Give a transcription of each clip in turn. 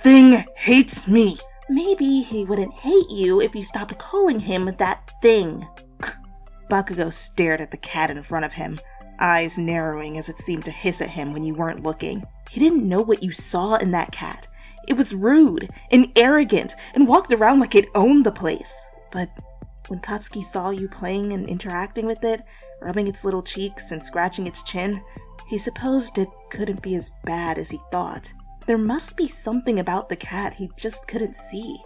thing hates me. Maybe he wouldn't hate you if you stopped calling him that thing. Bakugo stared at the cat in front of him, eyes narrowing as it seemed to hiss at him when you weren't looking. He didn't know what you saw in that cat. It was rude and arrogant and walked around like it owned the place. But when Katsuki saw you playing and interacting with it, rubbing its little cheeks and scratching its chin, he supposed it couldn't be as bad as he thought. There must be something about the cat he just couldn't see.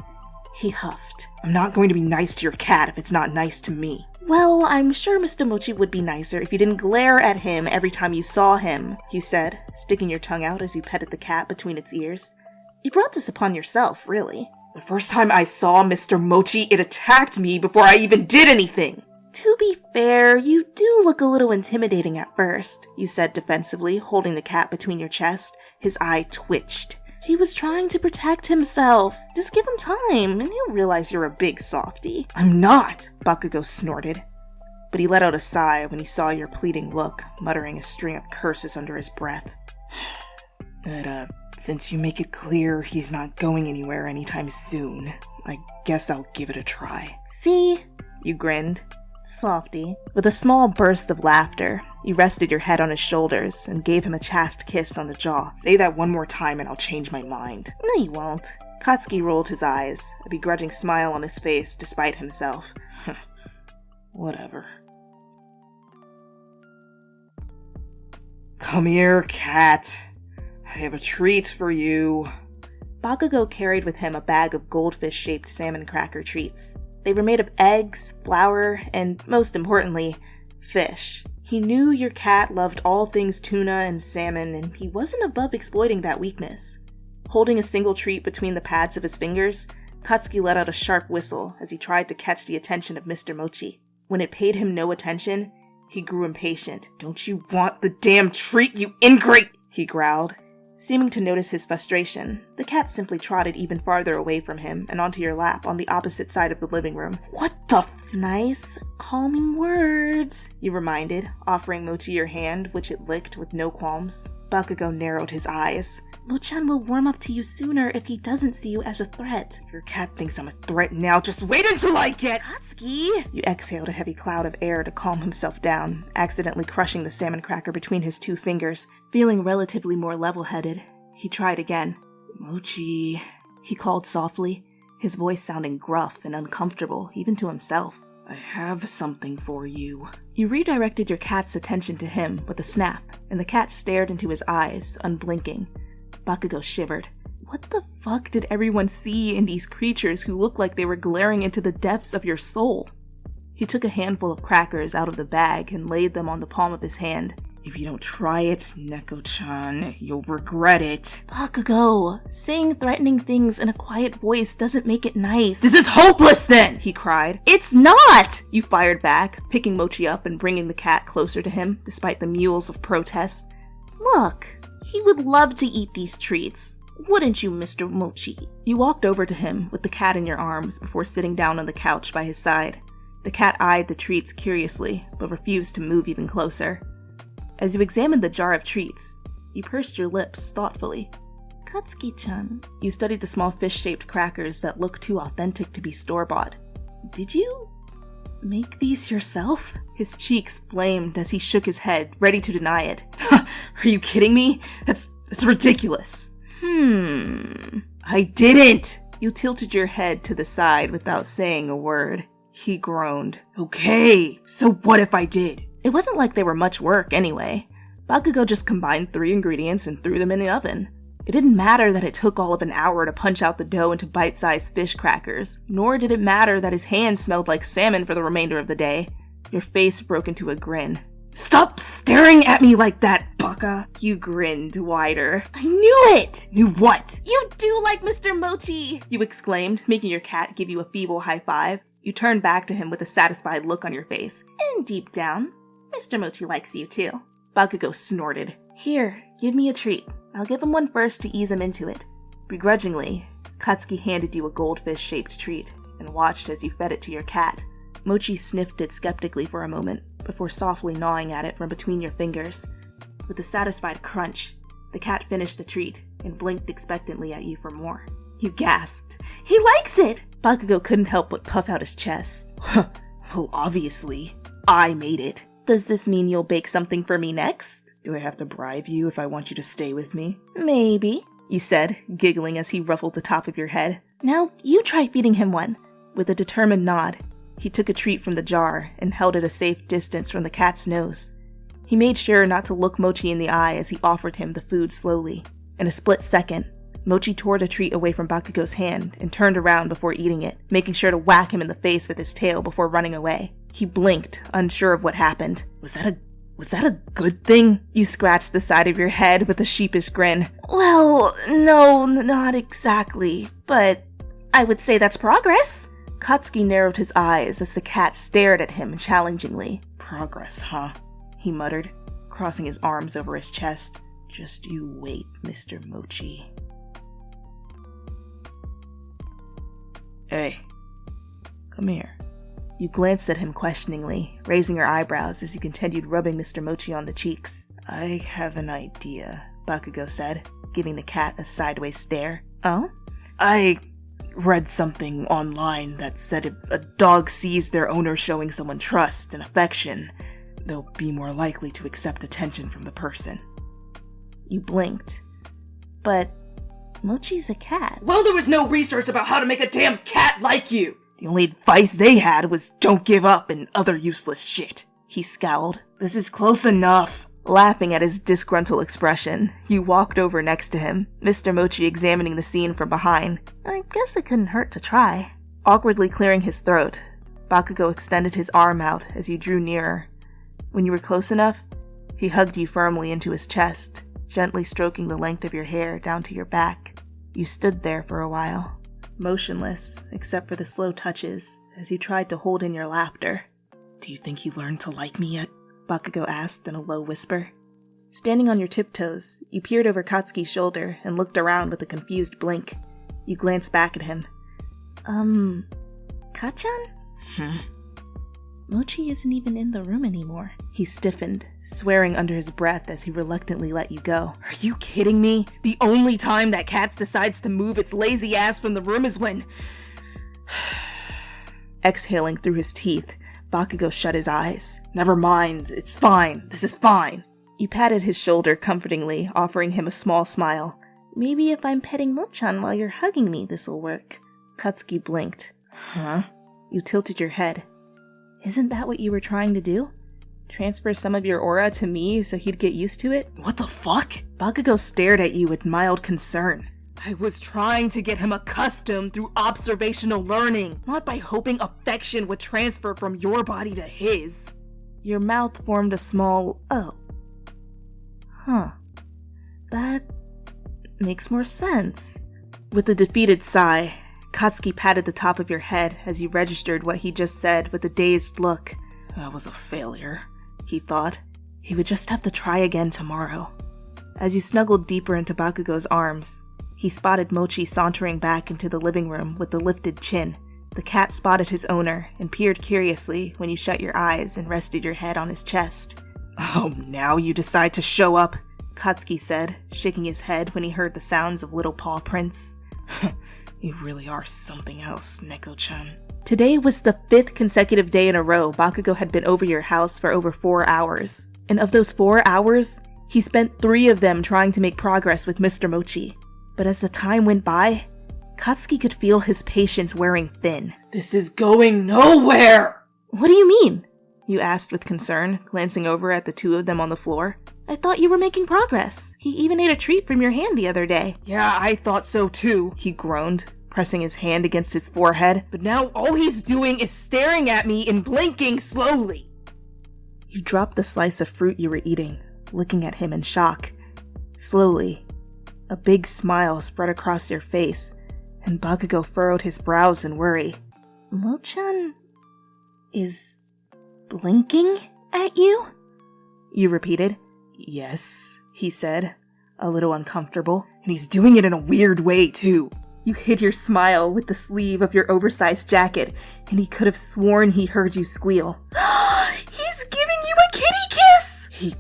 He huffed. I'm not going to be nice to your cat if it's not nice to me. Well, I'm sure Mr. Mochi would be nicer if you didn't glare at him every time you saw him, you said, sticking your tongue out as you petted the cat between its ears. You brought this upon yourself, really. The first time I saw Mr. Mochi, it attacked me before I even did anything. To be fair, you do look a little intimidating at first, you said defensively, holding the cat between your chest. His eye twitched. He was trying to protect himself. Just give him time, and he'll realize you're a big softie. I'm not, Bakugo snorted. But he let out a sigh when he saw your pleading look, muttering a string of curses under his breath. But, since you make it clear he's not going anywhere anytime soon, I guess I'll give it a try. See? You grinned. Softy. With a small burst of laughter, you rested your head on his shoulders and gave him a chaste kiss on the jaw. Say that one more time and I'll change my mind. No, you won't. Katsuki rolled his eyes, a begrudging smile on his face despite himself. Whatever. Come here, cat. I have a treat for you. Bakugo carried with him a bag of goldfish-shaped salmon cracker treats. They were made of eggs, flour, and, most importantly, fish. He knew your cat loved all things tuna and salmon, and he wasn't above exploiting that weakness. Holding a single treat between the pads of his fingers, Katsuki let out a sharp whistle as he tried to catch the attention of Mr. Mochi. When it paid him no attention, he grew impatient. Don't you want the damn treat, you ingrate? He growled. Seeming to notice his frustration, the cat simply trotted even farther away from him and onto your lap on the opposite side of the living room. What the Nice, calming words, you reminded, offering Mochi your hand, which it licked with no qualms. Bakugo narrowed his eyes. Mo-chan will warm up to you sooner if he doesn't see you as a threat. If your cat thinks I'm a threat now, just wait until I get— Katsuki! You exhaled a heavy cloud of air to calm himself down, accidentally crushing the salmon cracker between his two fingers. Feeling relatively more level-headed, he tried again. Mochi, he called softly, his voice sounding gruff and uncomfortable, even to himself. I have something for you. You redirected your cat's attention to him with a snap, and the cat stared into his eyes, unblinking. Bakugo shivered. What the fuck did everyone see in these creatures who looked like they were glaring into the depths of your soul? He took a handful of crackers out of the bag and laid them on the palm of his hand. If you don't try it, Neko-chan, you'll regret it. Bakugo, saying threatening things in a quiet voice doesn't make it nice. This is hopeless then, he cried. It's not, you fired back, picking Mochi up and bringing the cat closer to him, despite the mewls of protest. Look, he would love to eat these treats. Wouldn't you, Mr. Mochi? You walked over to him with the cat in your arms before sitting down on the couch by his side. The cat eyed the treats curiously, but refused to move even closer. As you examined the jar of treats, you pursed your lips thoughtfully. Katsuki-chan. You studied the small fish-shaped crackers that looked too authentic to be store-bought. Did you make these yourself? His cheeks flamed as he shook his head, ready to deny it. Are you kidding me? That's ridiculous. I didn't! You tilted your head to the side without saying a word. He groaned. Okay, so what if I did? It wasn't like they were much work anyway. Bakugo just combined 3 ingredients and threw them in the oven. It didn't matter that it took all of an hour to punch out the dough into bite-sized fish crackers, nor did it matter that his hands smelled like salmon for the remainder of the day. Your face broke into a grin. Stop staring at me like that, Baka! You grinned wider. I knew it! Knew what? You do like Mr. Mochi! You exclaimed, making your cat give you a feeble high five. You turned back to him with a satisfied look on your face. And deep down, Mr. Mochi likes you too. Bakugo snorted. Here, give me a treat. I'll give him one first to ease him into it. Begrudgingly, Katsuki handed you a goldfish-shaped treat and watched as you fed it to your cat. Mochi sniffed it skeptically for a moment, before softly gnawing at it from between your fingers. With a satisfied crunch, the cat finished the treat and blinked expectantly at you for more. You gasped. He likes it! Bakugo couldn't help but puff out his chest. Well, obviously. I made it. Does this mean you'll bake something for me next? Do I have to bribe you if I want you to stay with me? Maybe, you said, giggling as he ruffled the top of your head. Now you try feeding him one. With a determined nod, he took a treat from the jar and held it a safe distance from the cat's nose. He made sure not to look Mochi in the eye as he offered him the food slowly. In a split second, Mochi tore the treat away from Bakugo's hand and turned around before eating it, making sure to whack him in the face with his tail before running away. He blinked, unsure of what happened. Was that a good thing? You scratched the side of your head with a sheepish grin. Well, no, not exactly, but I would say that's progress. Katsuki narrowed his eyes as the cat stared at him challengingly. Progress, huh? He muttered, crossing his arms over his chest. Just you wait, Mr. Mochi. Hey, come here. You glanced at him questioningly, raising your eyebrows as you continued rubbing Mr. Mochi on the cheeks. I have an idea, Bakugo said, giving the cat a sideways stare. Oh? I read something online that said if a dog sees their owner showing someone trust and affection, they'll be more likely to accept attention from the person. You blinked. But Mochi's a cat. Well, there was no research about how to make a damn cat like you! The only advice they had was don't give up and other useless shit. He scowled. This is close enough. Laughing at his disgruntled expression, you walked over next to him, Mr. Mochi examining the scene from behind. I guess it couldn't hurt to try. Awkwardly clearing his throat, Bakugo extended his arm out as you drew nearer. When you were close enough, he hugged you firmly into his chest, gently stroking the length of your hair down to your back. You stood there for a while, motionless except for the slow touches as you tried to hold in your laughter. Do you think he learned to like me yet? Bakugo asked in a low whisper. Standing on your tiptoes, you peered over Katsuki's shoulder and looked around with a confused blink. You glanced back at him. Kachan? Mochi isn't even in the room anymore. He stiffened, swearing under his breath as he reluctantly let you go. Are you kidding me? The only time that cat decides to move its lazy ass from the room is when... Exhaling through his teeth, Bakugo shut his eyes. Never mind, it's fine. This is fine. You patted his shoulder comfortingly, offering him a small smile. Maybe if I'm petting Mochan while you're hugging me, this'll work. Katsuki blinked. Huh? You tilted your head. Isn't that what you were trying to do? Transfer some of your aura to me so he'd get used to it? What the fuck? Bakugo stared at you with mild concern. I was trying to get him accustomed through observational learning, not by hoping affection would transfer from your body to his. Your mouth formed a small oh. Huh. That makes more sense. With a defeated sigh, Katsuki patted the top of your head as you registered what he just said with a dazed look. That was a failure, he thought. He would just have to try again tomorrow. As you snuggled deeper into Bakugo's arms, he spotted Mochi sauntering back into the living room with the lifted chin. The cat spotted his owner and peered curiously when you shut your eyes and rested your head on his chest. Oh, now you decide to show up, Katsuki said, shaking his head when he heard the sounds of little paw prints. You really are something else, Neko-chan. Today was the 5th consecutive day in a row Bakugo had been over your house for over 4 hours. And of those 4 hours, he spent 3 of them trying to make progress with Mr. Mochi. But as the time went by, Katsuki could feel his patience wearing thin. This is going nowhere! What do you mean? You asked with concern, glancing over at the 2 of them on the floor. I thought you were making progress. He even ate a treat from your hand the other day. Yeah, I thought so too, he groaned, pressing his hand against his forehead. But now all he's doing is staring at me and blinking slowly. You dropped the slice of fruit you were eating, looking at him in shock. Slowly, a big smile spread across your face, and Bakugo furrowed his brows in worry. Mochan is blinking at you? You repeated. Yes, he said, a little uncomfortable. And he's doing it in a weird way, too. You hid your smile with the sleeve of your oversized jacket, and he could have sworn he heard you squeal. He's giving you a kitty kiss!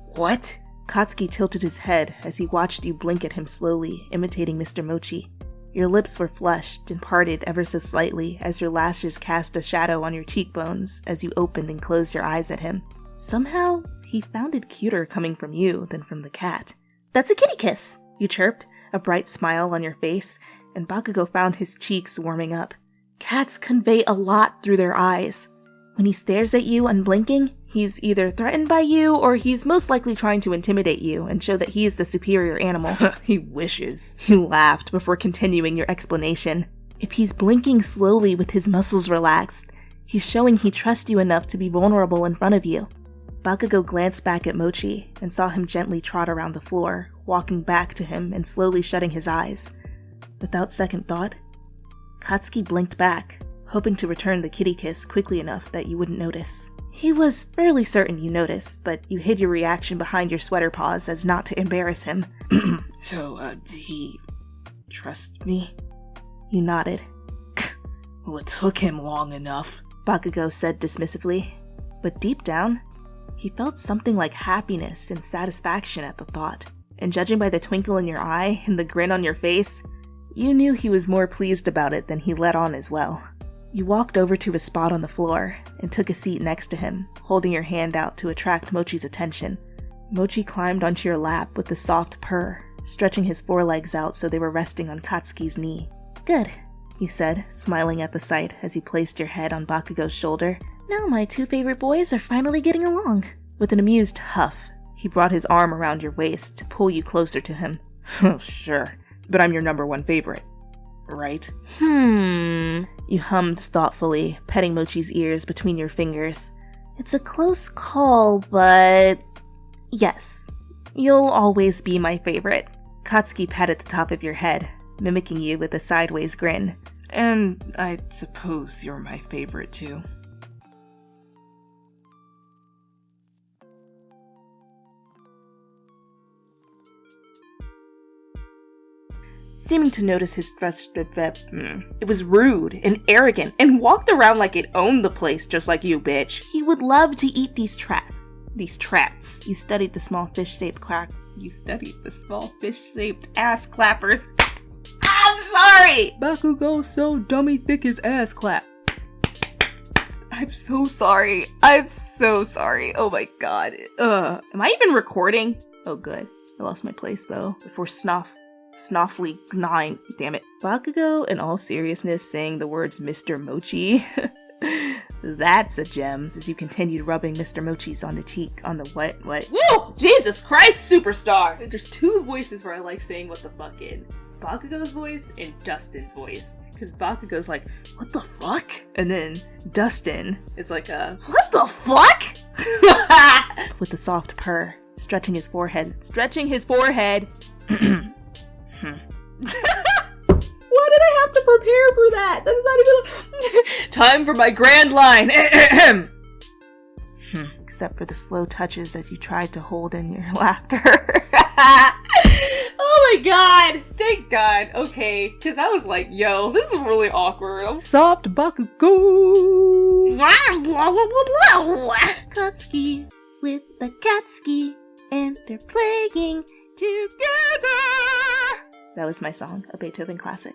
What? Katsuki tilted his head as he watched you blink at him slowly, imitating Mr. Mochi. Your lips were flushed and parted ever so slightly as your lashes cast a shadow on your cheekbones as you opened and closed your eyes at him. Somehow, he found it cuter coming from you than from the cat. "That's a kitty kiss," you chirped, a bright smile on your face, and Bakugo found his cheeks warming up. Cats convey a lot through their eyes. When he stares at you unblinking, he's either threatened by you or he's most likely trying to intimidate you and show that he's the superior animal. He wishes. You laughed before continuing your explanation. If he's blinking slowly with his muscles relaxed, he's showing he trusts you enough to be vulnerable in front of you. Bakugo glanced back at Mochi and saw him gently trot around the floor, walking back to him and slowly shutting his eyes. Without second thought, Katsuki blinked back, hoping to return the kitty kiss quickly enough that you wouldn't notice. He was fairly certain you noticed, but you hid your reaction behind your sweater paws as not to embarrass him. So, he trust me? You nodded. Well, it took him long enough, Bakugo said dismissively. But deep down, he felt something like happiness and satisfaction at the thought. And judging by the twinkle in your eye and the grin on your face, you knew he was more pleased about it than he let on as well. You walked over to a spot on the floor and took a seat next to him, holding your hand out to attract Mochi's attention. Mochi climbed onto your lap with a soft purr, stretching his forelegs out so they were resting on Katsuki's knee. "Good," you said, smiling at the sight as you placed your head on Bakugo's shoulder. "Now my two favorite boys are finally getting along." With an amused huff, he brought his arm around your waist to pull you closer to him. "Oh, sure. But I'm your number one favorite, right?" You hummed thoughtfully, petting Mochi's ears between your fingers. "It's a close call, but yes, you'll always be my favorite." Katsuki patted the top of your head, mimicking you with a sideways grin. "And I suppose you're my favorite too." Seeming to notice his it was rude and arrogant and walked around like it owned the place just like you, bitch. He would love to eat these traps. You studied the small fish-shaped ass clappers. I'm sorry! Bakugo so dummy thick his ass clap. I'm so sorry. Oh my god. Am I even recording? Oh good. I lost my place though. Before Snuffly 9, damn it. Bakugo, in all seriousness, saying the words Mr. Mochi. That's a gem, as you continued rubbing Mr. Mochi's on the cheek, on the what? Woo! Jesus Christ, superstar! There's two voices where I like saying what the fuck in. Bakugo's voice and Dustin's voice. Because Bakugo's like, what the fuck? And then Dustin is like what the fuck? With a soft purr, stretching his forehead. Why did I have to prepare for that? That's not even time for my grand line. Except for the slow touches as you tried to hold in your laughter. Oh my god! Thank god. Okay, because I was like, yo, this is really awkward. Soft Bakugo. Katsuki with the Katsuki, and they're playing together. That was my song, a Beethoven classic.